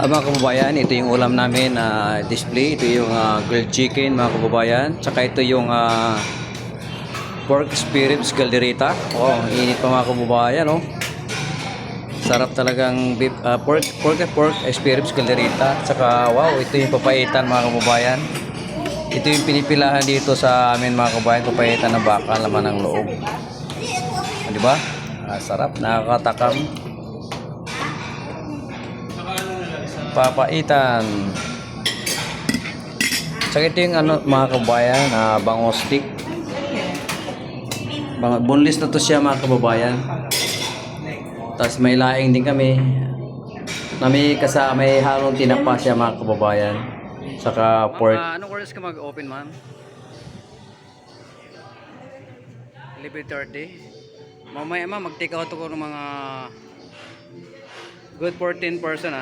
Mga kababayan, ito yung ulam namin na display. Ito yung grilled chicken mga kababayan. Tsaka ito yung pork spare ribs caldereta. Oh, init pa mga kababayan, oh. Sarap talagang beef, pork spare ribs caldereta. Tsaka wow, ito yung papaitan mga kababayan. Ito yung pinipilahan dito sa amin mga kababayan, papaitan ng baka, laman ng loob. Di ba? Sarap, nakakatakam. Papaitan. Tsaka ito yung mga kababayan, bango stick. Boneless na to siya mga kababayan. Tapos may laing din kami. May halong tinapa siya mga kababayan. Saka pork. Anong oras ka mag-open, ma'am? 11:30. Mamaya ma'am, mag-take out ako ng mga good for 10 person